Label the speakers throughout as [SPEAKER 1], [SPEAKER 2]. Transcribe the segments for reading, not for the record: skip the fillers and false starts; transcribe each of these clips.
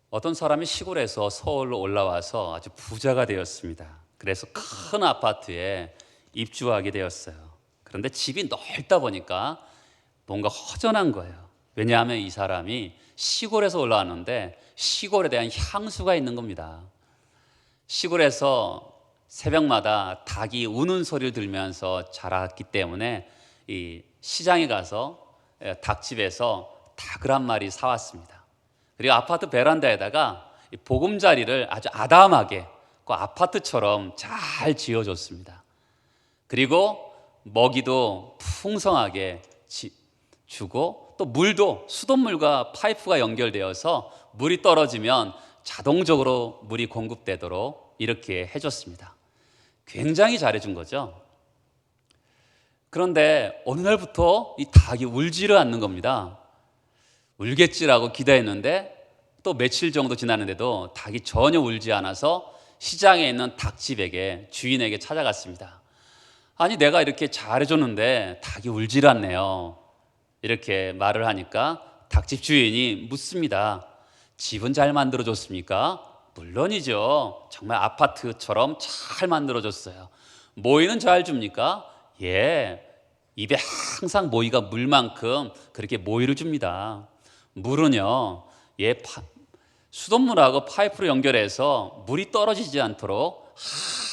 [SPEAKER 1] 어떤 사람이 시골에서 서울로 올라와서 아주 부자가 되었습니다. 그래서 큰 아파트에 입주하게 되었어요. 그런데 집이 넓다 보니까 뭔가 허전한 거예요. 왜냐하면 이 사람이 시골에서 올라왔는데 시골에 대한 향수가 있는 겁니다. 시골에서 새벽마다 닭이 우는 소리를 들으면서 자랐기 때문에 이 시장에 가서 닭집에서 닭을 한 마리 사왔습니다. 그리고 아파트 베란다에다가 보금자리를 아주 아담하게 그 아파트처럼 잘 지어줬습니다. 그리고 먹이도 풍성하게 주고 또 물도 수돗물과 파이프가 연결되어서 물이 떨어지면 자동적으로 물이 공급되도록 이렇게 해줬습니다. 굉장히 잘해준 거죠. 그런데 어느 날부터 이 닭이 울지를 않는 겁니다. 울겠지라고 기대했는데 또 며칠 정도 지났는데도 닭이 전혀 울지 않아서 시장에 있는 닭집에게 주인에게 찾아갔습니다. 아니 내가 이렇게 잘해줬는데 닭이 울지를 않네요. 이렇게 말을 하니까 닭집 주인이 묻습니다. 집은 잘 만들어줬습니까? 물론이죠. 정말 아파트처럼 잘 만들어줬어요. 모이는 잘 줍니까? 예, 입에 항상 모이가 물만큼 그렇게 모이를 줍니다. 물은요, 수돗물하고 파이프로 연결해서 물이 떨어지지 않도록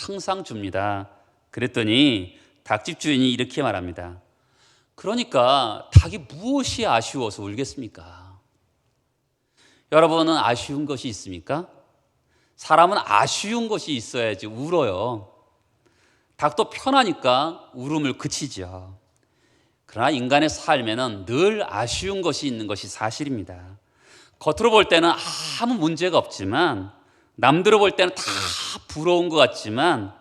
[SPEAKER 1] 항상 줍니다. 그랬더니 닭집 주인이 이렇게 말합니다. 그러니까 닭이 무엇이 아쉬워서 울겠습니까? 여러분은 아쉬운 것이 있습니까? 사람은 아쉬운 것이 있어야지 울어요. 닭도 편하니까 울음을 그치죠. 그러나 인간의 삶에는 늘 아쉬운 것이 있는 것이 사실입니다. 겉으로 볼 때는 아무 문제가 없지만 남들을 볼 때는 다 부러운 것 같지만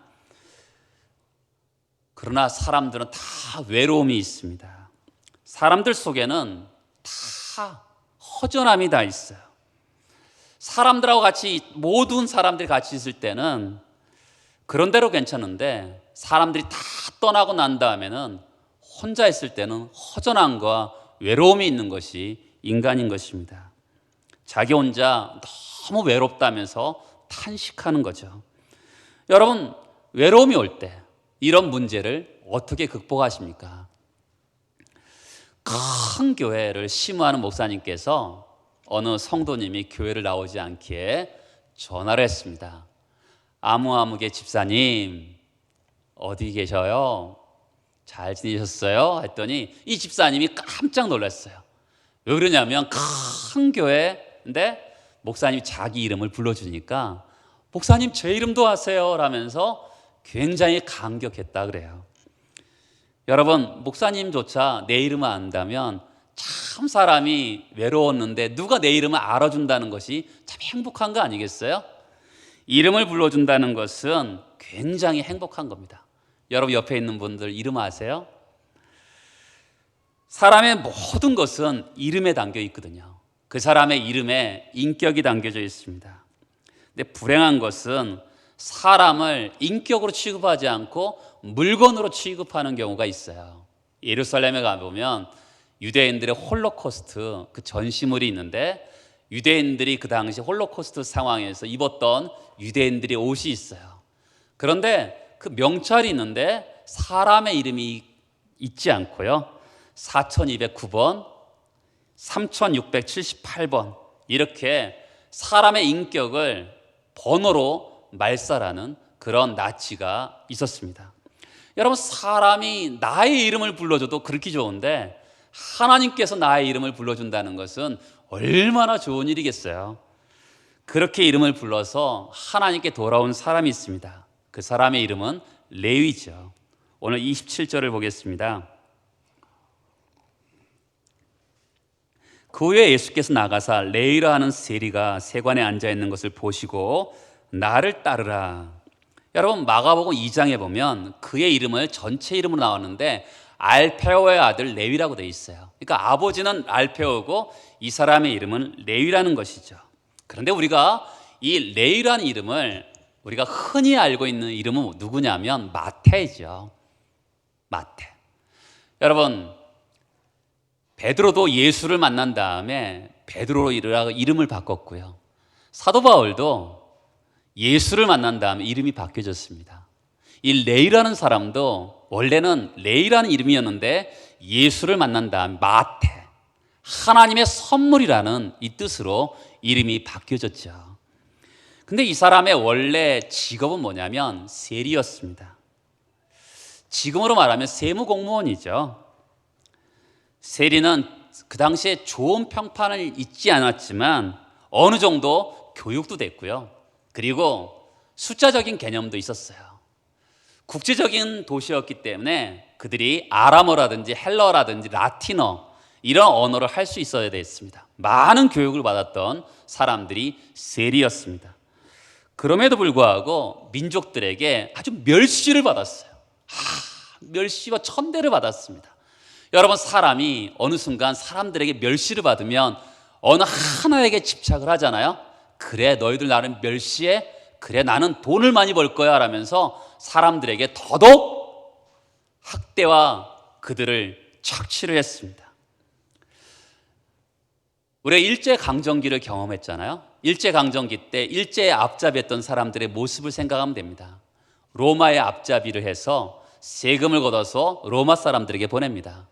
[SPEAKER 1] 그러나 사람들은 다 외로움이 있습니다. 사람들 속에는 다 허전함이 다 있어요. 사람들하고 같이 모든 사람들이 같이 있을 때는 그런대로 괜찮은데 사람들이 다 떠나고 난 다음에는 혼자 있을 때는 허전함과 외로움이 있는 것이 인간인 것입니다. 자기 혼자 너무 외롭다면서 탄식하는 거죠. 여러분, 외로움이 올 때 이런 문제를 어떻게 극복하십니까? 큰 교회를 심호하는 목사님께서 어느 성도님이 교회를 나오지 않기에 전화를 했습니다. 아무개 집사님 어디 계셔요? 잘 지내셨어요? 했더니 이 집사님이 깜짝 놀랐어요. 왜 그러냐면 큰 교회인데 목사님이 자기 이름을 불러주니까 목사님 제 이름도 아세요? 라면서 굉장히 감격했다 그래요. 여러분, 목사님조차 내 이름을 안다면 참 사람이 외로웠는데 누가 내 이름을 알아준다는 것이 참 행복한 거 아니겠어요? 이름을 불러준다는 것은 굉장히 행복한 겁니다. 여러분 옆에 있는 분들 이름 아세요? 사람의 모든 것은 이름에 담겨 있거든요. 그 사람의 이름에 인격이 담겨져 있습니다. 근데 불행한 것은 사람을 인격으로 취급하지 않고 물건으로 취급하는 경우가 있어요. 예루살렘에 가보면 유대인들의 홀로코스트 그 전시물이 있는데 유대인들이 그 당시 홀로코스트 상황에서 입었던 유대인들의 옷이 있어요. 그런데 그 명찰이 있는데 사람의 이름이 있지 않고요. 4209번, 3678번 이렇게 사람의 인격을 번호로 말살하는 그런 나치가 있었습니다. 여러분, 사람이 나의 이름을 불러줘도 그렇게 좋은데 하나님께서 나의 이름을 불러준다는 것은 얼마나 좋은 일이겠어요. 그렇게 이름을 불러서 하나님께 돌아온 사람이 있습니다. 그 사람의 이름은 레위죠. 오늘 27절을 보겠습니다. 그 후에 예수께서 나가사 레위라 하는 세리가 세관에 앉아 있는 것을 보시고 나를 따르라. 여러분, 마가복음 2장에 보면 그의 이름을 전체 이름으로 나왔는데 알페오의 아들 레위라고 되어 있어요. 그러니까 아버지는 알페오고 이 사람의 이름은 레위라는 것이죠. 그런데 우리가 이 레위라는 이름을 우리가 흔히 알고 있는 이름은 누구냐면 마태죠. 마태. 여러분, 베드로도 예수를 만난 다음에 베드로로 이름을 바꿨고요. 사도 바울도 예수를 만난 다음에 이름이 바뀌어졌습니다. 이 레이라는 사람도 원래는 레이라는 이름이었는데 예수를 만난 다음 마태, 하나님의 선물이라는 이 뜻으로 이름이 바뀌어졌죠. 근데 이 사람의 원래 직업은 뭐냐면 세리였습니다. 지금으로 말하면 세무공무원이죠. 세리는 그 당시에 좋은 평판을 잊지 않았지만 어느 정도 교육도 됐고요. 그리고 숫자적인 개념도 있었어요. 국제적인 도시였기 때문에 그들이 아람어라든지 헬러라든지 라틴어 이런 언어를 할 수 있어야 됐습니다. 많은 교육을 받았던 사람들이 세리였습니다. 그럼에도 불구하고 민족들에게 아주 멸시를 받았어요. 멸시와 천대를 받았습니다. 여러분, 사람이 어느 순간 사람들에게 멸시를 받으면 어느 하나에게 집착을 하잖아요. 그래, 너희들 나를 멸시해? 그래, 나는 돈을 많이 벌 거야 라면서 사람들에게 더더욱 학대와 그들을 착취를 했습니다. 우리가 일제강점기를 경험했잖아요. 일제강점기 때 일제의 앞잡이했던 사람들의 모습을 생각하면 됩니다. 로마의 앞잡이를 해서 세금을 걷어서 로마 사람들에게 보냅니다.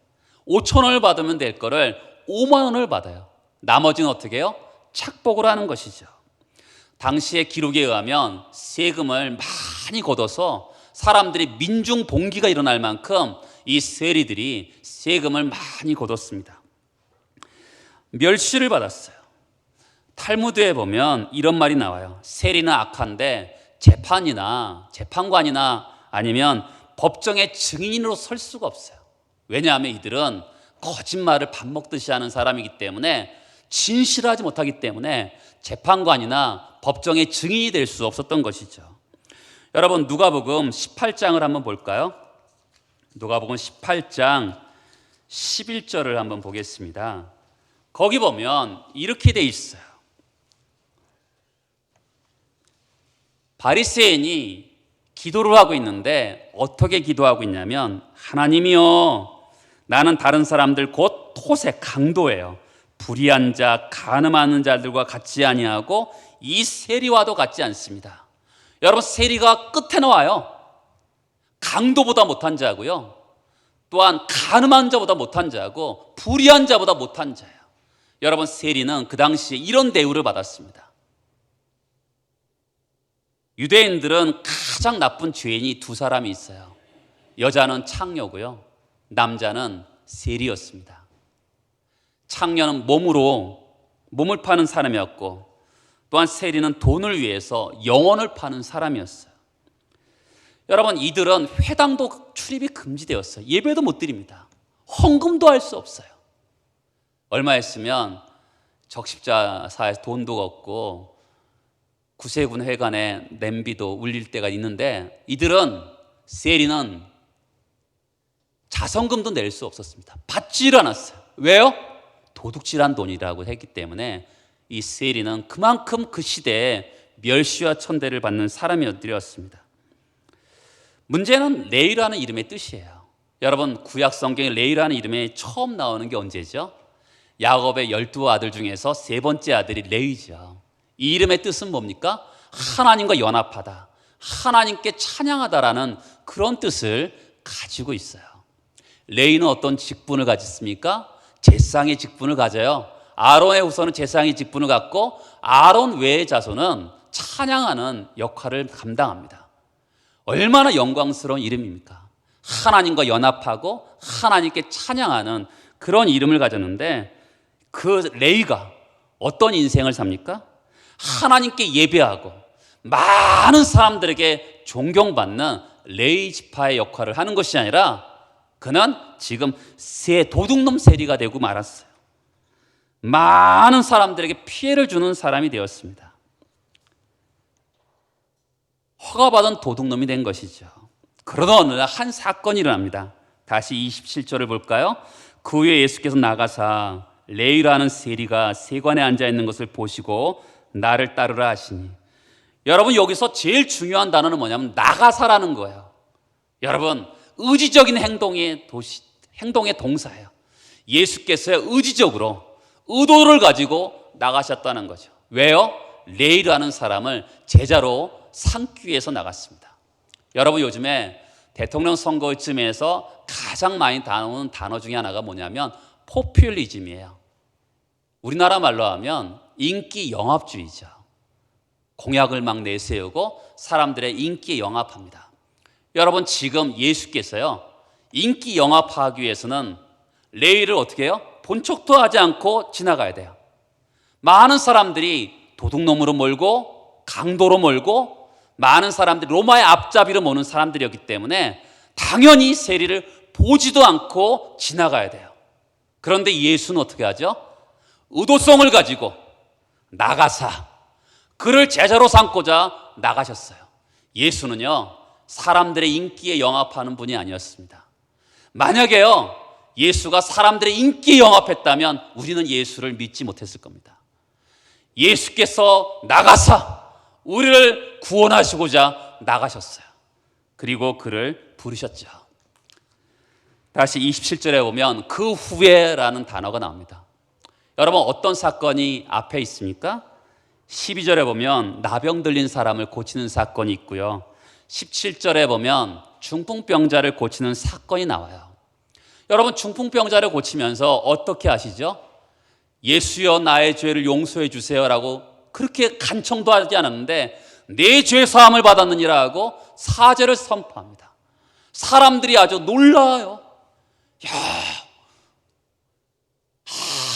[SPEAKER 1] 5천 원을 받으면 될 거를 5만 원을 받아요. 나머지는 어떻게 해요? 착복을 하는 것이죠. 당시의 기록에 의하면 세금을 많이 걷어서 사람들이 민중 봉기가 일어날 만큼 이 세리들이 세금을 많이 걷었습니다. 멸시를 받았어요. 탈무드에 보면 이런 말이 나와요. 세리는 악한데 재판관이나 아니면 법정의 증인으로 설 수가 없어요. 왜냐하면 이들은 거짓말을 밥 먹듯이 하는 사람이기 때문에 진실하지 못하기 때문에 재판관이나 법정의 증인이 될 수 없었던 것이죠. 여러분, 누가복음 18장을 한번 볼까요? 누가복음 18장 11절을 한번 보겠습니다. 거기 보면 이렇게 돼 있어요. 바리새인이 기도를 하고 있는데 어떻게 기도하고 있냐면, 하나님이여, 나는 다른 사람들 곧 토세 강도예요. 불의한 자, 간음하는 자들과 같지 아니하고 이 세리와도 같지 않습니다. 여러분, 세리가 끝에 나와요. 강도보다 못한 자고요, 또한 간음한 자보다 못한 자고 불의한 자보다 못한 자예요. 여러분, 세리는 그 당시에 이런 대우를 받았습니다. 유대인들은 가장 나쁜 죄인이 두 사람이 있어요. 여자는 창녀고요, 남자는 세리였습니다. 창녀는 몸을 파는 사람이었고, 또한 세리는 돈을 위해서 영혼을 파는 사람이었어요. 여러분, 이들은 회당도 출입이 금지되었어요. 예배도 못 드립니다. 헌금도 할 수 없어요. 얼마 했으면 적십자사에서 돈도 걷고 구세군 회관에 냄비도 울릴 때가 있는데, 이들은, 세리는 자선금도 낼 수 없었습니다. 받질 않았어요. 왜요? 도둑질한 돈이라고 했기 때문에 이 세리는 그만큼 그 시대에 멸시와 천대를 받는 사람이었습니다. 문제는 레이라는 이름의 뜻이에요. 여러분, 구약 성경에 레이라는 이름이 처음 나오는 게 언제죠? 야곱의 12아들 중에서 세 번째 아들이 레이죠. 이 이름의 뜻은 뭡니까? 하나님과 연합하다, 하나님께 찬양하다라는 그런 뜻을 가지고 있어요. 레이는 어떤 직분을 가졌습니까? 제사장의 직분을 가져요. 아론의 후손은 제사장의 직분을 갖고 아론 외의 자손은 찬양하는 역할을 감당합니다. 얼마나 영광스러운 이름입니까? 하나님과 연합하고 하나님께 찬양하는 그런 이름을 가졌는데, 그 레이가 어떤 인생을 삽니까? 하나님께 예배하고 많은 사람들에게 존경받는 레이 지파의 역할을 하는 것이 아니라, 그는 지금 도둑놈 세리가 되고 말았어요. 많은 사람들에게 피해를 주는 사람이 되었습니다. 허가받은 도둑놈이 된 것이죠. 그러던 어느 날 한 사건이 일어납니다. 다시 27절을 볼까요? 그 후에 예수께서 나가사 레이라는 세리가 세관에 앉아 있는 것을 보시고 나를 따르라 하시니. 여러분, 여기서 제일 중요한 단어는 뭐냐면 나가사라는 거예요. 여러분, 의지적인 행동의 동사예요. 예수께서 의지적으로 의도를 가지고 나가셨다는 거죠. 왜요? 레위라는 사람을 제자로 삼기 위해서 나갔습니다. 여러분, 요즘에 대통령 선거쯤에서 가장 많이 나오는 단어 중에 하나가 뭐냐면 포퓰리즘이에요. 우리나라 말로 하면 인기 영합주의죠. 공약을 막 내세우고 사람들의 인기에 영합합니다. 여러분, 지금 예수께서요, 인기 영합하기 위해서는 레위를 어떻게 해요? 본 척도 하지 않고 지나가야 돼요. 많은 사람들이 도둑놈으로 몰고 강도로 몰고 많은 사람들이 로마의 앞잡이로 모는 사람들이었기 때문에 당연히 세리를 보지도 않고 지나가야 돼요. 그런데 예수는 어떻게 하죠? 의도성을 가지고 나가사 그를 제자로 삼고자 나가셨어요. 예수는요, 사람들의 인기에 영합하는 분이 아니었습니다. 만약에요, 예수가 사람들의 인기에 영합했다면 우리는 예수를 믿지 못했을 겁니다. 예수께서 나가사 우리를 구원하시고자 나가셨어요. 그리고 그를 부르셨죠. 다시 27절에 보면 그 후에라는 단어가 나옵니다. 여러분, 어떤 사건이 앞에 있습니까? 12절에 보면 나병 들린 사람을 고치는 사건이 있고요. 17절에 보면 중풍병자를 고치는 사건이 나와요. 여러분, 중풍병자를 고치면서 어떻게 하시죠? 예수여 나의 죄를 용서해 주세요라고 그렇게 간청도 하지 않았는데 내 죄 사함을 받았느니라 하고 사죄를 선포합니다. 사람들이 아주 놀라요.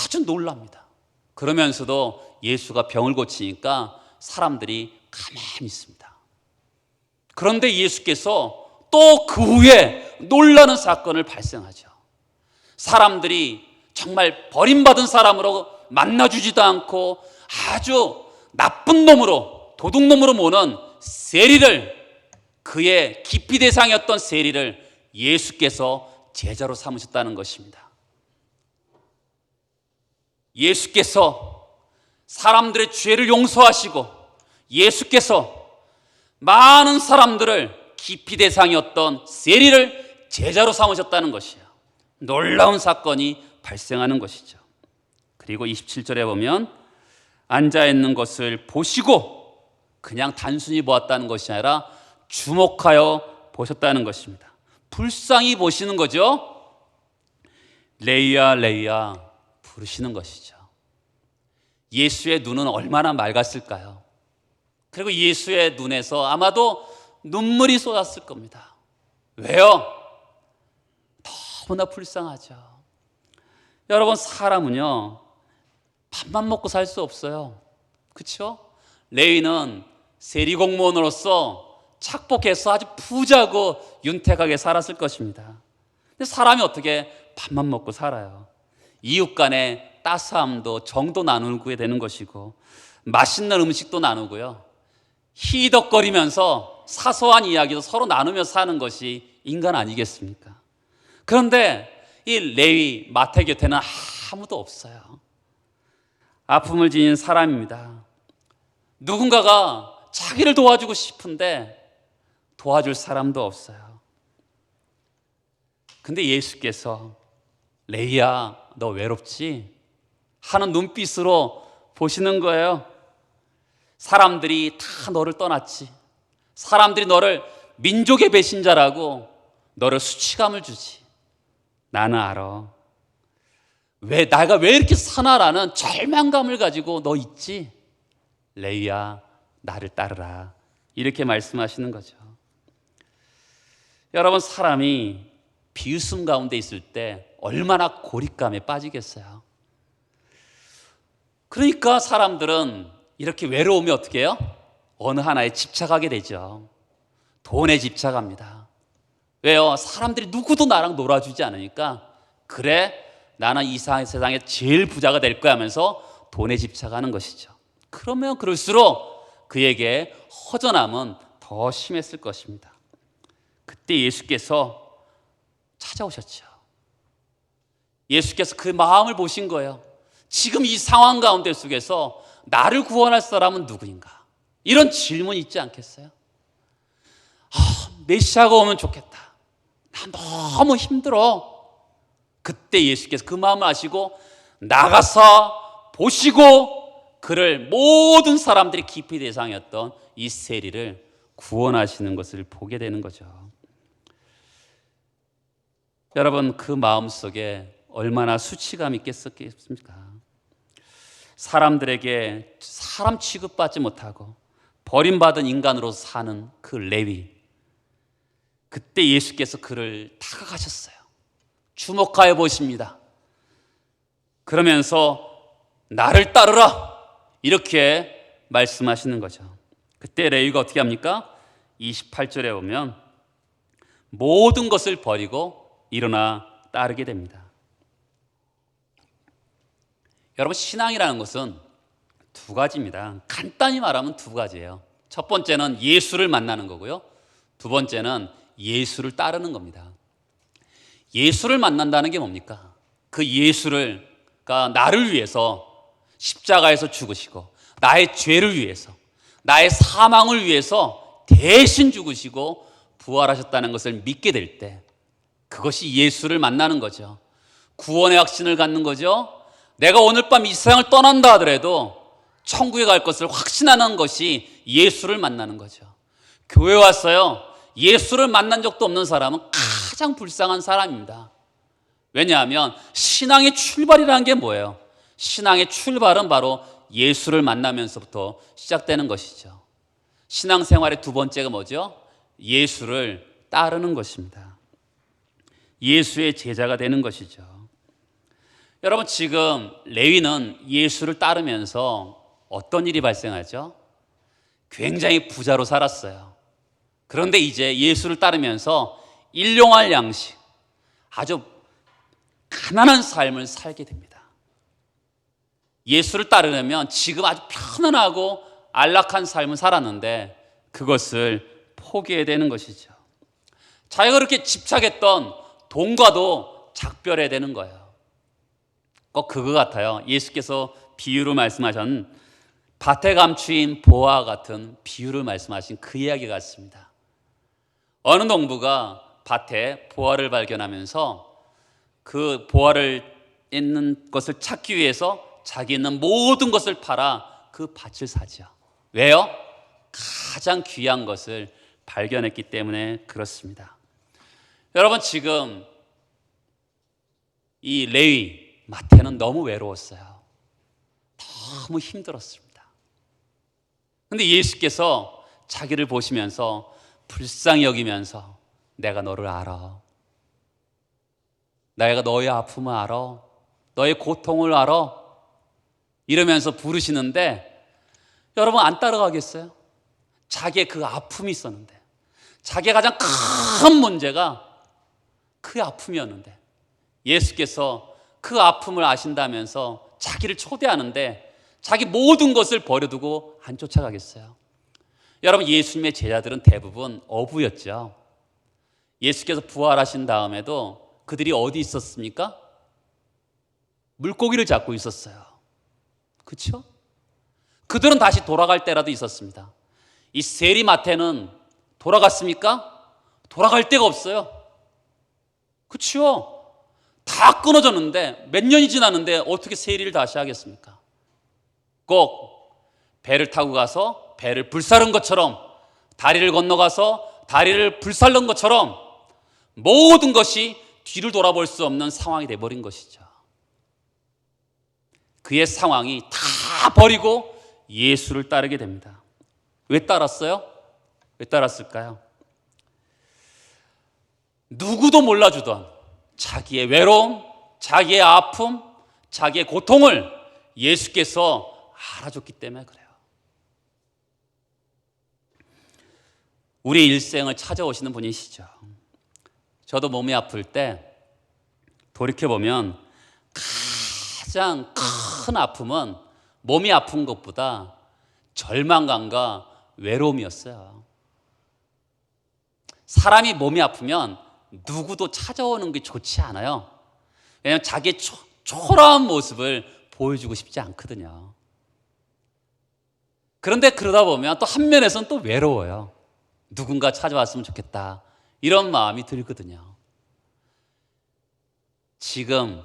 [SPEAKER 1] 아주 놀랍니다. 그러면서도 예수가 병을 고치니까 사람들이 가만히 있습니다. 그런데 예수께서 또 그 후에 놀라는 사건을 발생하죠. 사람들이 정말 버림받은 사람으로 만나주지도 않고 아주 나쁜 놈으로 도둑놈으로 모는 세리를, 그의 기피 대상이었던 세리를 예수께서 제자로 삼으셨다는 것입니다. 예수께서 사람들의 죄를 용서하시고 예수께서 많은 사람들을 기피 대상이었던 세리를 제자로 삼으셨다는 것이에요. 놀라운 사건이 발생하는 것이죠. 그리고 27절에 보면 앉아있는 것을 보시고 그냥 단순히 보았다는 것이 아니라 주목하여 보셨다는 것입니다. 불쌍히 보시는 거죠. 레위야 레위야 부르시는 것이죠. 예수의 눈은 얼마나 맑았을까요? 그리고 예수의 눈에서 아마도 눈물이 쏟았을 겁니다. 왜요? 너무나 불쌍하죠. 여러분, 사람은요 밥만 먹고 살 수 없어요. 그렇죠? 레위는 세리 공무원으로서 착복해서 아주 부자고 윤택하게 살았을 것입니다. 근데 사람이 어떻게 밥만 먹고 살아요? 이웃 간의 따스함도 정도 나누게 되는 것이고 맛있는 음식도 나누고요, 희덕거리면서 사소한 이야기도 서로 나누며 사는 것이 인간 아니겠습니까? 그런데 이 레위 마태 곁에는 아무도 없어요. 아픔을 지닌 사람입니다. 누군가가 자기를 도와주고 싶은데 도와줄 사람도 없어요. 근데 예수께서 레위야 너 외롭지? 하는 눈빛으로 보시는 거예요. 사람들이 다 너를 떠났지. 사람들이 너를 민족의 배신자라고 너를 수치감을 주지. 나는 알아. 내가 왜 이렇게 사나라는 절망감을 가지고 너 있지? 레위야 나를 따르라. 이렇게 말씀하시는 거죠. 여러분, 사람이 비웃음 가운데 있을 때 얼마나 고립감에 빠지겠어요. 그러니까 사람들은 이렇게 외로우면 어떻게 해요? 어느 하나에 집착하게 되죠. 돈에 집착합니다. 왜요? 사람들이 누구도 나랑 놀아주지 않으니까 그래 나는 이 세상에 제일 부자가 될 거야 하면서 돈에 집착하는 것이죠. 그러면 그럴수록 그에게 허전함은 더 심했을 것입니다. 그때 예수께서 찾아오셨죠. 예수께서 그 마음을 보신 거예요. 지금 이 상황 가운데 속에서 나를 구원할 사람은 누구인가? 이런 질문이 있지 않겠어요? 메시아가 오면 좋겠다. 나 너무 힘들어. 그때 예수께서 그 마음을 아시고 나가서 보시고 그를 모든 사람들이 기피 대상이었던 이 세리를 구원하시는 것을 보게 되는 거죠. 여러분, 그 마음속에 얼마나 수치감이 있겠습니까? 사람들에게 사람 취급받지 못하고 버림받은 인간으로 사는 그 레위, 그때 예수께서 그를 다가가셨어요. 주목하여 보십니다. 그러면서 나를 따르라 이렇게 말씀하시는 거죠. 그때 레위가 어떻게 합니까? 28절에 보면 모든 것을 버리고 일어나 따르게 됩니다. 여러분, 신앙이라는 것은 두 가지입니다. 간단히 말하면 두 가지예요. 첫 번째는 예수를 만나는 거고요. 두 번째는 예수를 따르는 겁니다. 예수를 만난다는 게 뭡니까? 그 예수가 나를 위해서 십자가에서 죽으시고 나의 죄를 위해서, 나의 사망을 위해서 대신 죽으시고 부활하셨다는 것을 믿게 될 때, 그것이 예수를 만나는 거죠. 구원의 확신을 갖는 거죠. 내가 오늘 밤 이 세상을 떠난다 하더라도 천국에 갈 것을 확신하는 것이 예수를 만나는 거죠. 교회 왔어요. 예수를 만난 적도 없는 사람은 가장 불쌍한 사람입니다. 왜냐하면 신앙의 출발이라는 게 뭐예요? 신앙의 출발은 바로 예수를 만나면서부터 시작되는 것이죠. 신앙생활의 두 번째가 뭐죠? 예수를 따르는 것입니다. 예수의 제자가 되는 것이죠. 여러분, 지금 레위는 예수를 따르면서 어떤 일이 발생하죠? 굉장히 부자로 살았어요. 그런데 이제 예수를 따르면서 일용할 양식, 아주 가난한 삶을 살게 됩니다. 예수를 따르려면 지금 아주 편안하고 안락한 삶을 살았는데 그것을 포기해야 되는 것이죠. 자기가 그렇게 집착했던 돈과도 작별해야 되는 거예요. 꼭 그거 같아요. 예수께서 비유로 말씀하신 밭에 감추인 보화 같은 비유를 말씀하신 그 이야기 같습니다. 어느 농부가 밭에 보화를 발견하면서 그 보화를 있는 것을 찾기 위해서 자기 있는 모든 것을 팔아 그 밭을 사죠. 왜요? 가장 귀한 것을 발견했기 때문에 그렇습니다. 여러분, 지금 이 레위 마태는 너무 외로웠어요. 너무 힘들었습니다. 그런데 예수께서 자기를 보시면서 불쌍히 여기면서 내가 너를 알아. 내가 너의 아픔을 알아. 너의 고통을 알아. 이러면서 부르시는데 여러분, 안 따라가겠어요? 자기의 그 아픔이 있었는데, 자기의 가장 큰 문제가 그 아픔이었는데 예수께서 그 아픔을 아신다면서 자기를 초대하는데 자기 모든 것을 버려두고 안 쫓아가겠어요? 여러분, 예수님의 제자들은 대부분 어부였죠. 예수께서 부활하신 다음에도 그들이 어디 있었습니까? 물고기를 잡고 있었어요. 그렇죠? 그들은 다시 돌아갈 때라도 있었습니다. 이 세리마태는 돌아갔습니까? 돌아갈 데가 없어요. 그렇죠? 다 끊어졌는데 몇 년이 지났는데 어떻게 세리를 다시 하겠습니까? 꼭 배를 타고 가서 배를 불사른 것처럼, 다리를 건너가서 다리를 불살른 것처럼 모든 것이 뒤를 돌아볼 수 없는 상황이 되어버린 것이죠. 그의 상황이 다 버리고 예수를 따르게 됩니다. 왜 따랐어요? 왜 따랐을까요? 누구도 몰라주던 자기의 외로움, 자기의 아픔, 자기의 고통을 예수께서 알아줬기 때문에 그래요. 우리 일생을 찾아오시는 분이시죠. 저도 몸이 아플 때 돌이켜보면 가장 큰 아픔은 몸이 아픈 것보다 절망감과 외로움이었어요. 사람이 몸이 아프면 누구도 찾아오는 게 좋지 않아요. 왜냐하면 자기의 초라한 모습을 보여주고 싶지 않거든요. 그런데 그러다 보면 또 한면에서는 또 외로워요. 누군가 찾아왔으면 좋겠다, 이런 마음이 들거든요. 지금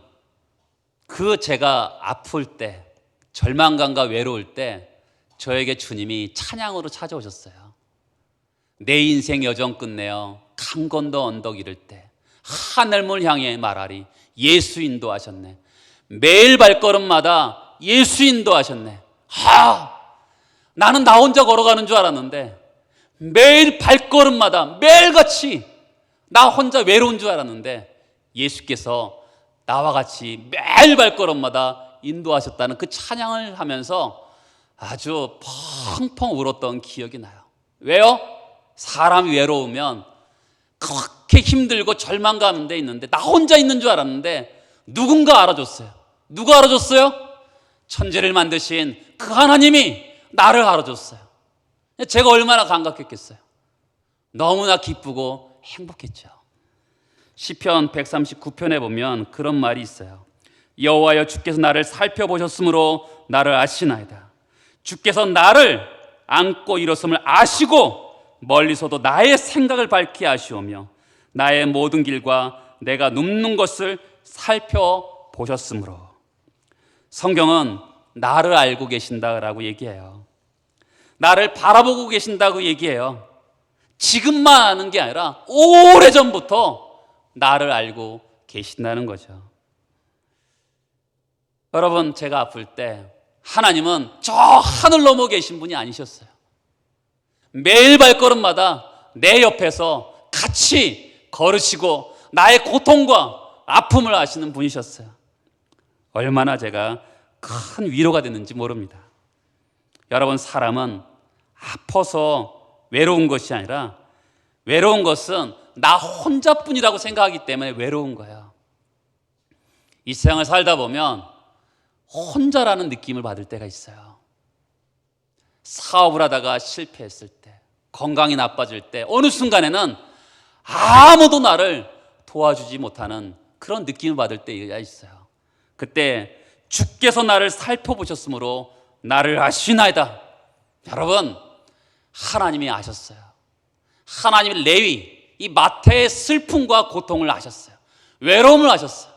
[SPEAKER 1] 그 제가 아플 때 절망감과 외로울 때 저에게 주님이 찬양으로 찾아오셨어요. 내 인생 여정 끝내어 강 건너 언덕 이를 때 하늘물 향해 말하리. 예수 인도하셨네. 매일 발걸음마다 예수 인도하셨네. 나는 나 혼자 걸어가는 줄 알았는데 매일 발걸음마다 매일같이 나 혼자 외로운 줄 알았는데 예수께서 나와 같이 매일 발걸음마다 인도하셨다는 그 찬양을 하면서 아주 펑펑 울었던 기억이 나요. 왜요? 사람이 외로우면 그렇게 힘들고 절망감 데 있는데 나 혼자 있는 줄 알았는데 누군가 알아줬어요. 누가 알아줬어요? 천지를 만드신 그 하나님이 나를 알아줬어요. 제가 얼마나 감격했겠어요. 너무나 기쁘고 행복했죠. 시편 139편에 보면 그런 말이 있어요. 여호와여, 주께서 나를 살펴보셨으므로 나를 아시나이다. 주께서 나를 안고 일었음을 아시고 멀리서도 나의 생각을 밝히 아시오며 나의 모든 길과 내가 눕는 것을 살펴보셨으므로. 성경은 나를 알고 계신다라고 얘기해요. 나를 바라보고 계신다고 얘기해요. 지금만 아는 게 아니라 오래전부터 나를 알고 계신다는 거죠. 여러분, 제가 아플 때 하나님은 저 하늘 넘어 계신 분이 아니셨어요. 매일 발걸음마다 내 옆에서 같이 걸으시고 나의 고통과 아픔을 아시는 분이셨어요. 얼마나 제가 큰 위로가 됐는지 모릅니다. 여러분, 사람은 아파서 외로운 것이 아니라 외로운 것은 나 혼자뿐이라고 생각하기 때문에 외로운 거예요. 이 세상을 살다 보면 혼자라는 느낌을 받을 때가 있어요. 사업을 하다가 실패했을 때, 건강이 나빠질 때, 어느 순간에는 아무도 나를 도와주지 못하는 그런 느낌을 받을 때가 있어요. 그때 주께서 나를 살펴보셨으므로 나를 아시나이다. 여러분, 하나님이 아셨어요. 하나님이 레위, 이 마태의 슬픔과 고통을 아셨어요. 외로움을 아셨어요.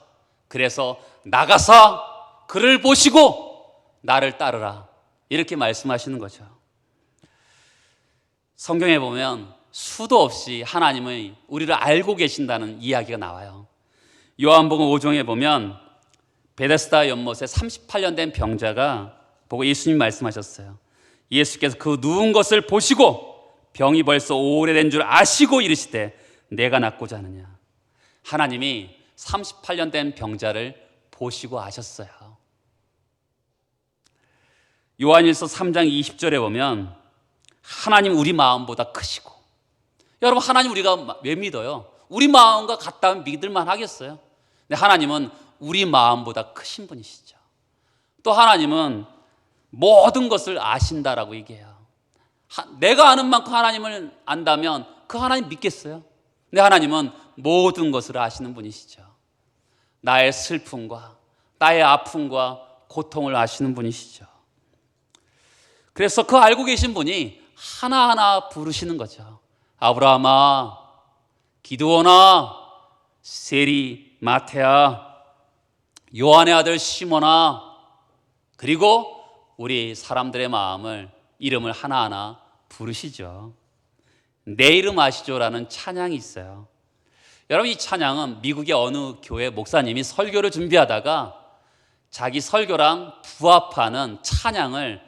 [SPEAKER 1] 그래서 나가서 그를 보시고 나를 따르라, 이렇게 말씀하시는 거죠. 성경에 보면 수도 없이 하나님의 우리를 알고 계신다는 이야기가 나와요. 요한복음 5장에 보면 베데스다 연못에 38년 된 병자가 보고 예수님 말씀하셨어요. 예수께서 그 누운 것을 보시고 병이 벌써 오래된 줄 아시고 이르시되 내가 낫고자 하느냐. 하나님이 38년 된 병자를 보시고 아셨어요. 요한일서 3장 20절에 보면 하나님 우리 마음보다 크시고. 여러분, 하나님 우리가 왜 믿어요? 우리 마음과 같다면 믿을만 하겠어요? 근데 하나님은 우리 마음보다 크신 분이시죠. 또 하나님은 모든 것을 아신다라고 얘기해요. 내가 아는 만큼 하나님을 안다면 그 하나님 믿겠어요? 근데 하나님은 모든 것을 아시는 분이시죠. 나의 슬픔과 나의 아픔과 고통을 아시는 분이시죠. 그래서 그 알고 계신 분이 하나하나 부르시는 거죠. 아브라함아, 기드온아, 세리, 마태야, 요한의 아들 시몬아, 그리고 우리 사람들의 마음을, 이름을 하나하나 부르시죠. 내 이름 아시죠라는 찬양이 있어요. 여러분, 이 찬양은 미국의 어느 교회 목사님이 설교를 준비하다가 자기 설교랑 부합하는 찬양을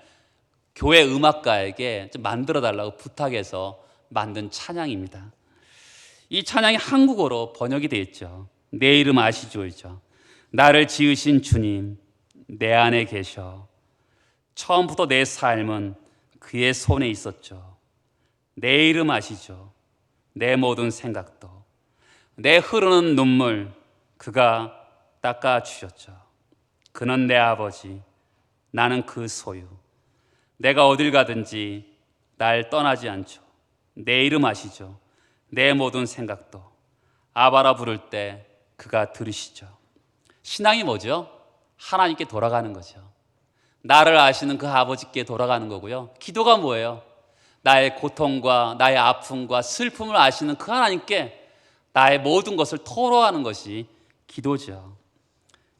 [SPEAKER 1] 교회 음악가에게 좀 만들어 달라고 부탁해서 만든 찬양입니다. 이 찬양이 한국어로 번역이 되어 있죠. 내 이름 아시죠이죠. 나를 지으신 주님, 내 안에 계셔. 처음부터 내 삶은 그의 손에 있었죠. 내 이름 아시죠. 내 모든 생각도, 내 흐르는 눈물 그가 닦아주셨죠. 그는 내 아버지, 나는 그 소유. 내가 어딜 가든지 날 떠나지 않죠. 내 이름 아시죠. 내 모든 생각도, 아바라 부를 때 그가 들으시죠. 신앙이 뭐죠? 하나님께 돌아가는 거죠. 나를 아시는 그 아버지께 돌아가는 거고요. 기도가 뭐예요? 나의 고통과 나의 아픔과 슬픔을 아시는 그 하나님께 나의 모든 것을 토로하는 것이 기도죠.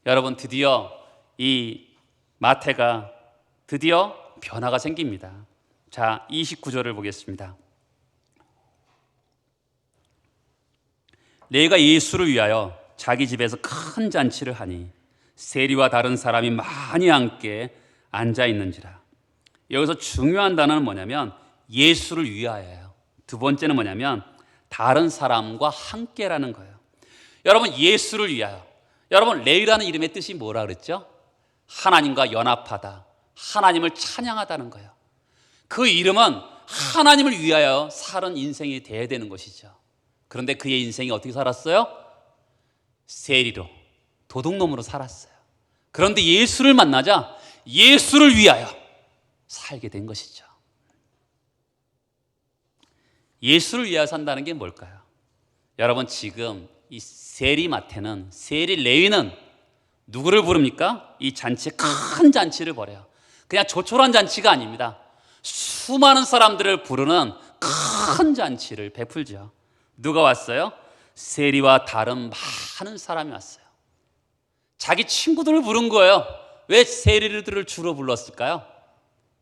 [SPEAKER 1] 여러분, 드디어 이 마태가 드디어 변화가 생깁니다. 자, 29절을 보겠습니다. 레위가 예수를 위하여 자기 집에서 큰 잔치를 하니 세리와 다른 사람이 많이 함께 앉아 있는지라. 여기서 중요한 단어는 뭐냐면 예수를 위하여예요. 두 번째는 뭐냐면 다른 사람과 함께라는 거예요. 여러분, 예수를 위하여. 여러분, 레위라는 이름의 뜻이 뭐라 그랬죠? 하나님과 연합하다, 하나님을 찬양하다는 거예요. 그 이름은 하나님을 위하여 사는 인생이 돼야 되는 것이죠. 그런데 그의 인생이 어떻게 살았어요? 세리로, 도둑놈으로 살았어요. 그런데 예수를 만나자 예수를 위하여 살게 된 것이죠. 예수를 위하여 산다는 게 뭘까요? 여러분, 지금 이 세리마태는, 세리 레위는 누구를 부릅니까? 이 잔치, 큰 잔치를 벌여요. 그냥 조촐한 잔치가 아닙니다. 수많은 사람들을 부르는 큰 잔치를 베풀죠. 누가 왔어요? 세리와 다른 많은 사람이 왔어요. 자기 친구들을 부른 거예요. 왜 세리들을 주로 불렀을까요?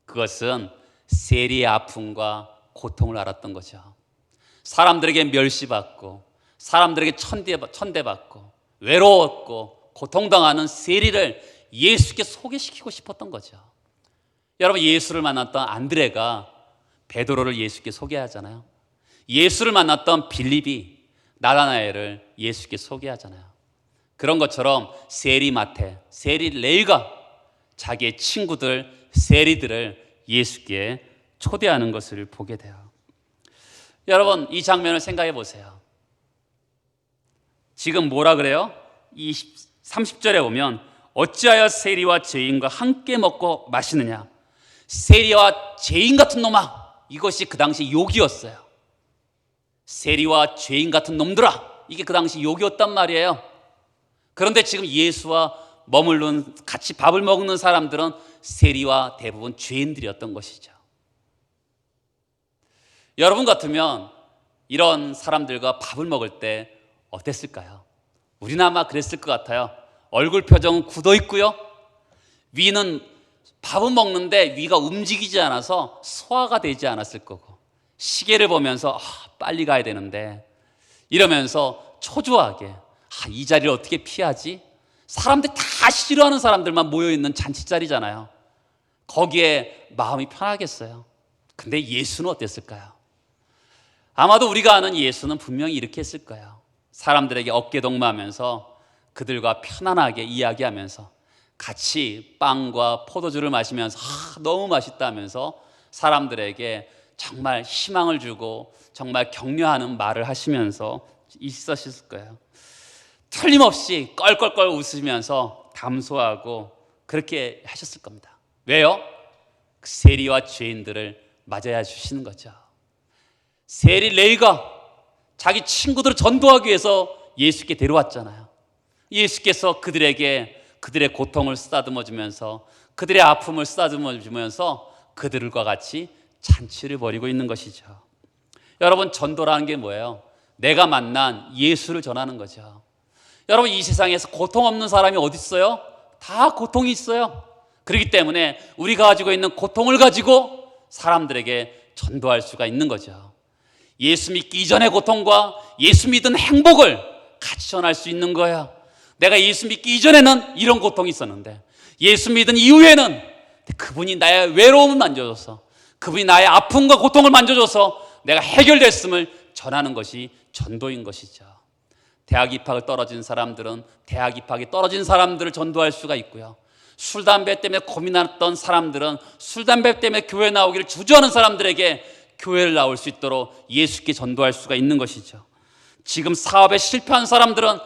[SPEAKER 1] 그것은 세리의 아픔과 고통을 알았던 거죠. 사람들에게 멸시받고, 사람들에게 천대받고, 외로웠고 고통당하는 세리를 예수께 소개시키고 싶었던 거죠. 여러분, 예수를 만났던 안드레가 베드로를 예수께 소개하잖아요. 예수를 만났던 빌립이 나다나엘을 예수께 소개하잖아요. 그런 것처럼 세리마태, 세리 레위가 자기의 친구들, 세리들을 예수께 초대하는 것을 보게 돼요. 여러분, 이 장면을 생각해 보세요. 지금 뭐라 그래요? 30절에 보면 어찌하여 세리와 죄인과 함께 먹고 마시느냐. 세리와 죄인 같은 놈아, 이것이 그 당시 욕이었어요. 세리와 죄인 같은 놈들아, 이게 그 당시 욕이었단 말이에요. 그런데 지금 예수와 머무른, 같이 밥을 먹는 사람들은 세리와 대부분 죄인들이었던 것이죠. 여러분 같으면 이런 사람들과 밥을 먹을 때 어땠을까요? 우리는 아마 그랬을 것 같아요. 얼굴 표정은 굳어 있고요, 위는 밥은 먹는데 위가 움직이지 않아서 소화가 되지 않았을 거고, 시계를 보면서 빨리 가야 되는데 이러면서 초조하게 이 자리를 어떻게 피하지? 사람들 다 싫어하는 사람들만 모여있는 잔치자리잖아요. 거기에 마음이 편하겠어요. 근데 예수는 어땠을까요? 아마도 우리가 아는 예수는 분명히 이렇게 했을 거예요. 사람들에게 어깨동무하면서 그들과 편안하게 이야기하면서 같이 빵과 포도주를 마시면서 너무 맛있다 하면서 사람들에게 정말 희망을 주고 정말 격려하는 말을 하시면서 있으셨을 거예요. 틀림없이 껄껄껄 웃으면서 담소하고 그렇게 하셨을 겁니다. 왜요? 세리와 죄인들을 맞아야 주시는 거죠. 세리 레위가 자기 친구들을 전도하기 위해서 예수께 데려왔잖아요. 예수께서 그들에게 그들의 고통을 쓰다듬어 주면서, 그들의 아픔을 쓰다듬어 주면서 그들과 같이 잔치를 벌이고 있는 것이죠. 여러분, 전도라는 게 뭐예요? 내가 만난 예수를 전하는 거죠. 여러분, 이 세상에서 고통 없는 사람이 어디 있어요? 다 고통이 있어요. 그렇기 때문에 우리가 가지고 있는 고통을 가지고 사람들에게 전도할 수가 있는 거죠. 예수 믿기 이전의 고통과 예수 믿은 행복을 같이 전할 수 있는 거야. 내가 예수 믿기 이전에는 이런 고통이 있었는데 예수 믿은 이후에는 그분이 나의 외로움을 만져줘서, 그분이 나의 아픔과 고통을 만져줘서 내가 해결됐음을 전하는 것이 전도인 것이죠. 대학 입학을 떨어진 사람들은 대학 입학이 떨어진 사람들을 전도할 수가 있고요, 술, 담배 때문에 고민했던 사람들은 술, 담배 때문에 교회 나오기를 주저하는 사람들에게 교회를 나올 수 있도록 예수께 전도할 수가 있는 것이죠. 지금 사업에 실패한 사람들은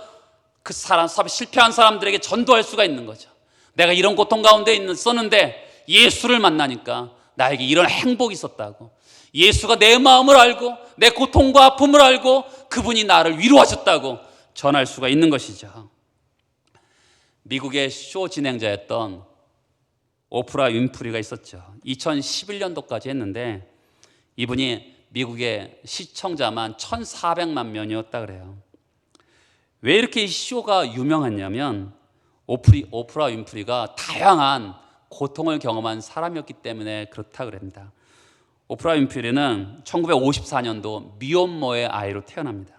[SPEAKER 1] 그 사업에 실패한 사람들에게 전도할 수가 있는 거죠. 내가 이런 고통 가운데 있었는데 예수를 만나니까 나에게 이런 행복이 있었다고, 예수가 내 마음을 알고 내 고통과 아픔을 알고 그분이 나를 위로하셨다고 전할 수가 있는 것이죠. 미국의 쇼 진행자였던 오프라 윈프리가 있었죠. 2011년도까지 했는데 이분이 미국의 시청자만 1,400만 명이었다 그래요. 왜 이렇게 이 쇼가 유명했냐면 오프라 윈프리가 다양한 고통을 경험한 사람이었기 때문에 그렇다 그럽니다. 오프라 윈프리는 1954년도 미혼모의 아이로 태어납니다.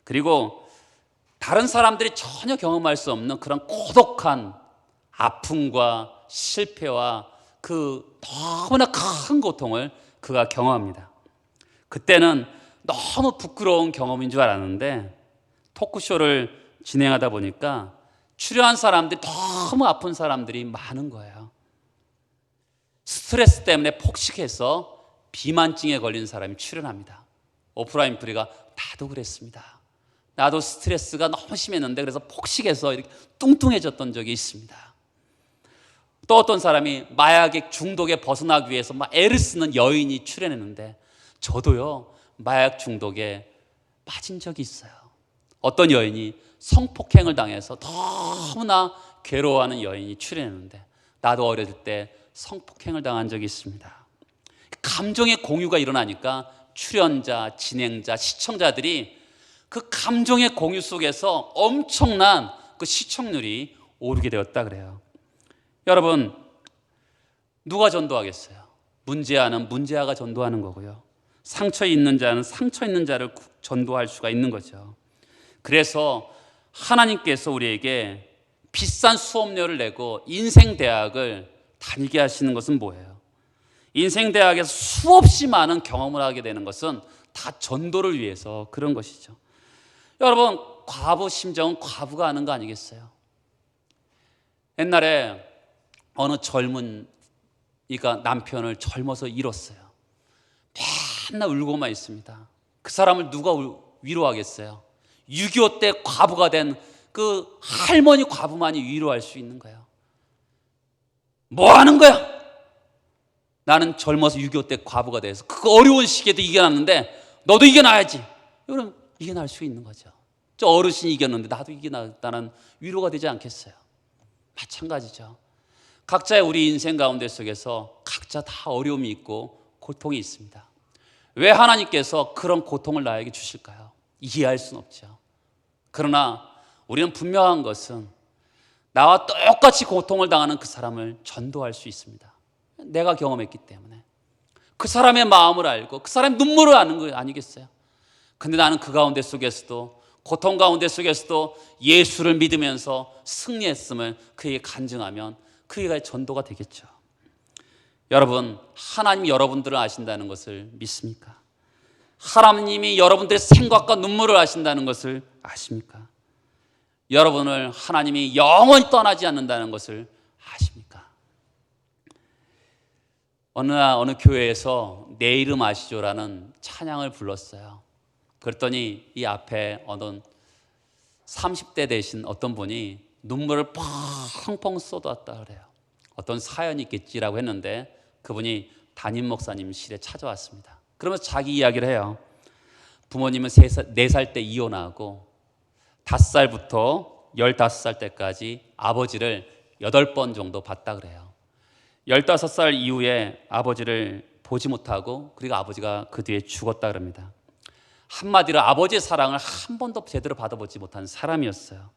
[SPEAKER 1] 그리고 다른 사람들이 전혀 경험할 수 없는 그런 고독한 아픔과 실패와 그 너무나 큰 고통을 그가 경험합니다. 그때는 너무 부끄러운 경험인 줄 알았는데 토크쇼를 진행하다 보니까 출연한 사람들이 너무 아픈 사람들이 많은 거예요. 스트레스 때문에 폭식해서 비만증에 걸린 사람이 출연합니다. 오프라 윈프리가 나도 그랬습니다. 나도 스트레스가 너무 심했는데 그래서 폭식해서 이렇게 뚱뚱해졌던 적이 있습니다. 또 어떤 사람이 마약의 중독에 벗어나기 위해서 막 애를 쓰는 여인이 출연했는데 저도요 마약 중독에 빠진 적이 있어요. 어떤 여인이 성폭행을 당해서 너무나 괴로워하는 여인이 출연했는데 나도 어렸을 때 성폭행을 당한 적이 있습니다. 감정의 공유가 일어나니까 출연자, 진행자, 시청자들이 그 감정의 공유 속에서 엄청난 그 시청률이 오르게 되었다 그래요. 여러분, 누가 전도하겠어요? 문제아는 문제아가 전도하는 거고요. 상처 있는 자는 상처 있는 자를 전도할 수가 있는 거죠. 그래서 하나님께서 우리에게 비싼 수업료를 내고 인생대학을 다니게 하시는 것은 뭐예요? 인생대학에서 수없이 많은 경험을 하게 되는 것은 다 전도를 위해서 그런 것이죠. 여러분, 과부 심정은 과부가 아는 거 아니겠어요? 옛날에 어느 젊은 이가 남편을 젊어서 잃었어요. 맨날 울고만 있습니다. 그 사람을 누가 위로하겠어요? 6.25 때 과부가 된 그 할머니 과부만이 위로할 수 있는 거예요. 뭐 하는 거야? 나는 젊어서 6.25 때 과부가 돼서 그 어려운 시기에도 이겨놨는데 너도 이겨놔야지. 여러분, 이겨낼 수 있는 거죠. 저 어르신이 이겼는데 나도 이겨놨다는 위로가 되지 않겠어요? 마찬가지죠. 각자의 우리 인생 가운데 속에서 각자 다 어려움이 있고 고통이 있습니다. 왜 하나님께서 그런 고통을 나에게 주실까요? 이해할 수는 없죠. 그러나 우리는 분명한 것은 나와 똑같이 고통을 당하는 그 사람을 전도할 수 있습니다. 내가 경험했기 때문에 그 사람의 마음을 알고 그 사람의 눈물을 아는 거 아니겠어요? 근데 나는 그 가운데 속에서도 고통 가운데 속에서도 예수를 믿으면서 승리했음을 그에게 간증하면 그에게 전도가 되겠죠. 여러분, 하나님이 여러분들을 아신다는 것을 믿습니까? 하나님이 여러분들의 생각과 눈물을 아신다는 것을 아십니까? 여러분을 하나님이 영원히 떠나지 않는다는 것을 아십니까? 어느 교회에서 내 이름 아시죠라는 찬양을 불렀어요. 그랬더니 이 앞에 어떤 30대 되신 어떤 분이 눈물을 펑펑 쏟았다 그래요. 어떤 사연이 있겠지라고 했는데 그분이 담임 목사님실에 찾아왔습니다. 그러면서 자기 이야기를 해요. 부모님은 4살 때 이혼하고 5살부터 15살 때까지 아버지를 8번 정도 봤다 그래요. 15살 이후에 아버지를 보지 못하고 그리고 아버지가 그 뒤에 죽었다 그럽니다. 한마디로 아버지의 사랑을 한 번도 제대로 받아보지 못한 사람이었어요.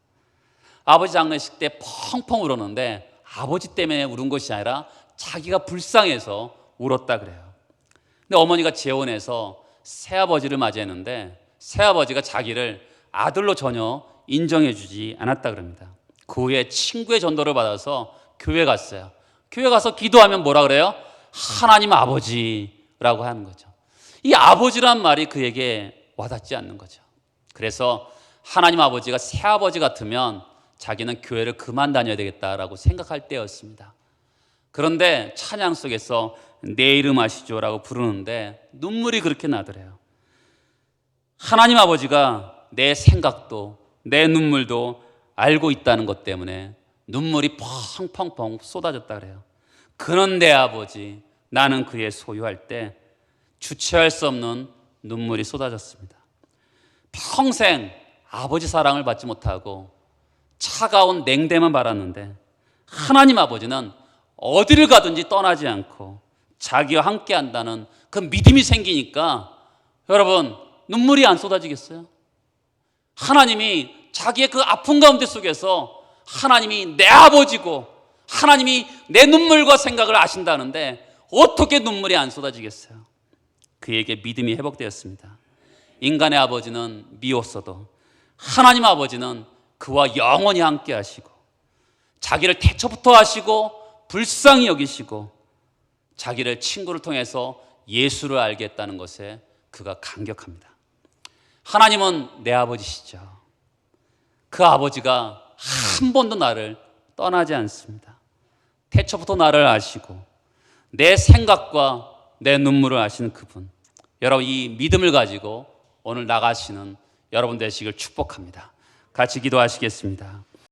[SPEAKER 1] 아버지 장례식 때 펑펑 울었는데 아버지 때문에 울은 것이 아니라 자기가 불쌍해서 울었다 그래요. 근데 어머니가 재혼해서 새아버지를 맞이했는데 새아버지가 자기를 아들로 전혀 인정해주지 않았다 그럽니다. 그 후에 친구의 전도를 받아서 교회 갔어요. 교회 가서 기도하면 뭐라 그래요? 하나님 아버지라고 하는 거죠. 이 아버지란 말이 그에게 와닿지 않는 거죠. 그래서 하나님 아버지가 새아버지 같으면 자기는 교회를 그만 다녀야 되겠다라고 생각할 때였습니다. 그런데 찬양 속에서 내 이름 아시죠라고 부르는데 눈물이 그렇게 나더래요. 하나님 아버지가 내 생각도 내 눈물도 알고 있다는 것 때문에 눈물이 펑펑펑 쏟아졌다 그래요. 그는 내 아버지, 나는 그의 소유할 때 주체할 수 없는 눈물이 쏟아졌습니다. 평생 아버지 사랑을 받지 못하고 차가운 냉대만 받았는데 하나님 아버지는 어디를 가든지 떠나지 않고 자기와 함께 한다는 그 믿음이 생기니까 여러분 눈물이 안 쏟아지겠어요? 하나님이 자기의 그 아픈 가운데 속에서 하나님이 내 아버지고 하나님이 내 눈물과 생각을 아신다는데 어떻게 눈물이 안 쏟아지겠어요? 그에게 믿음이 회복되었습니다. 인간의 아버지는 미웠어도 하나님 아버지는 그와 영원히 함께 하시고 자기를 태초부터 하시고 불쌍히 여기시고 자기를 친구를 통해서 예수를 알게 했다는 것에 그가 감격합니다. 하나님은 내 아버지시죠. 그 아버지가 한 번도 나를 떠나지 않습니다. 태초부터 나를 아시고 내 생각과 내 눈물을 아시는 그분, 여러분 이 믿음을 가지고 오늘 나가시는 여러분 되시길 축복합니다. 같이 기도하시겠습니다.